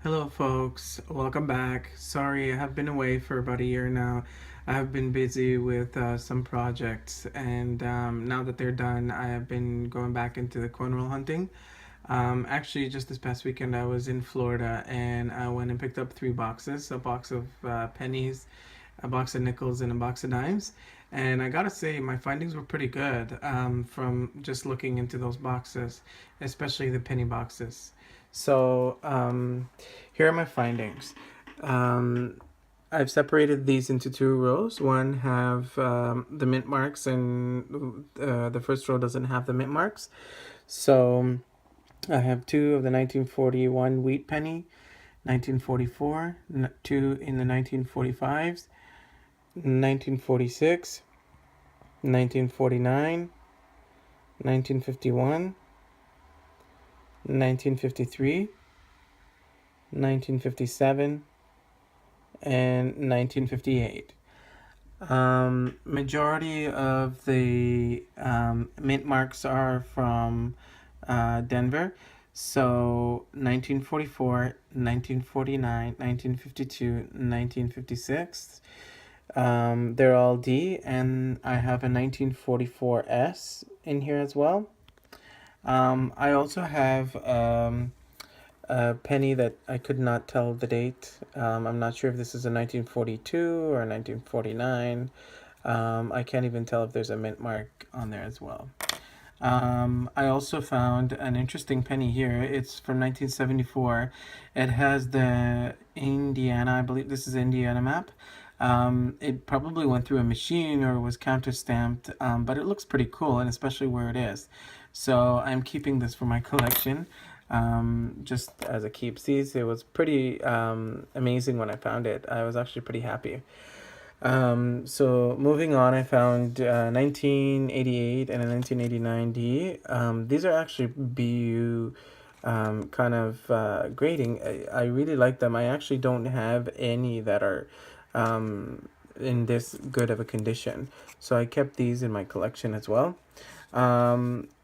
Hello, folks. Welcome back. Sorry, I have been away for about a year now. I have been busy with some projects, and now that they're done, I have been going back into the cornrow hunting. Actually, just this past weekend, I was in Florida and I went and picked up three boxes, a box of pennies, a box of nickels, and a box of dimes. And I gotta say, my findings were pretty good from just looking into those boxes, especially the penny boxes. So here are my findings. Um, I've separated these into two rows. One have the mint marks, and the first row doesn't have the mint marks. So I have two of the 1941 wheat penny, 1944, two in the 1945s, 1946, 1949, 1951, 1953, 1957, and 1958. Majority of the mint marks are from Denver. So 1944, 1949, 1952, 1956. They're all D, and I have a 1944S in here as well. I also have a penny that I could not tell the date. I'm not sure if this is a 1942 or 1949. I can't even tell if there's a mint mark on there as well. I also found an interesting penny here. It's from 1974. It has the Indiana, I believe this is Indiana map. It probably went through a machine or was counter stamped, but it looks pretty cool, and especially where it is. So I'm keeping this for my collection, just as a keepsies. It was pretty amazing when I found it. I was actually pretty happy. So moving on, I found 1988 and a 1989 D. These are actually BU kind of grading. I really like them. I actually don't have any that are in this good of a condition. So I kept these in my collection as well.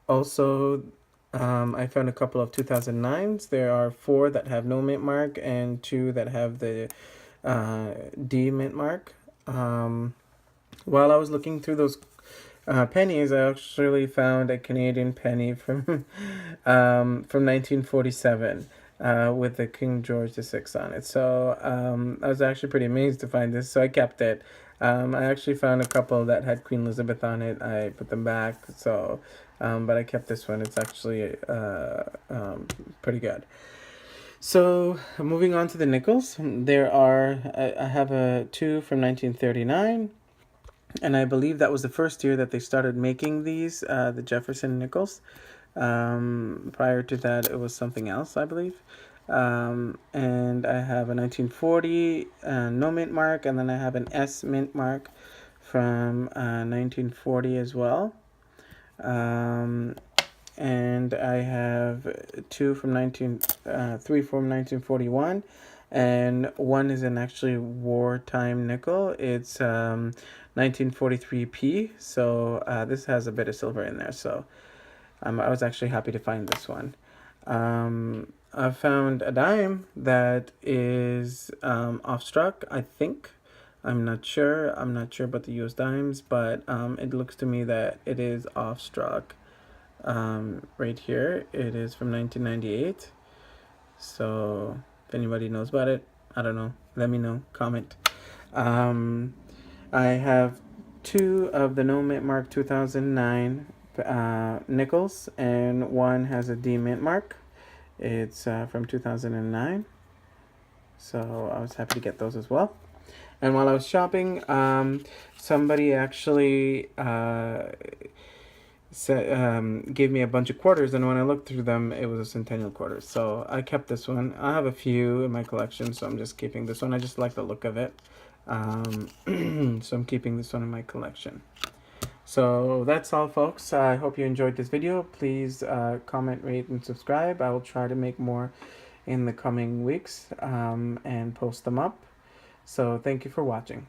Also, I found a couple of 2009s. There are 4 that have no mint mark and 2 that have the D mint mark. While I was looking through those pennies, I actually found a Canadian penny from 1947 with the King George VI on it. So I was actually pretty amazed to find this, so I kept it. I actually found a couple that had Queen Elizabeth on it. I put them back, so but I kept this one. It's actually pretty good. So moving on to the nickels, there are I have a 2 from 1939, and I believe that was the first year that they started making these, the Jefferson nickels. Prior to that, it was something else, I believe. And I have a 1940 no mint mark, and then I have an S mint mark from 1940 as well. And I have 3 from 1941, and one is an actually wartime nickel. It's 1943p, so this has a bit of silver in there, so I was actually happy to find this one. I found a dime that is off struck, I think. I'm not sure about the US dimes, but it looks to me that it is off struck. Right here, it is from 1998. So if anybody knows about it, I don't know, let me know, comment. I have 2 of the no mint mark 2009 nickels, and one has a D mint mark. It's from 2009, so I was happy to get those as well. And while I was shopping, somebody actually gave me a bunch of quarters, and when I looked through them, it was a centennial quarter. So I kept this one. I have a few in my collection, so I'm just keeping this one. I just like the look of it. So I'm keeping this one in my collection. So that's all, folks. I hope you enjoyed this video. Please comment, rate, and subscribe. I will try to make more in the coming weeks and post them up. So thank you for watching.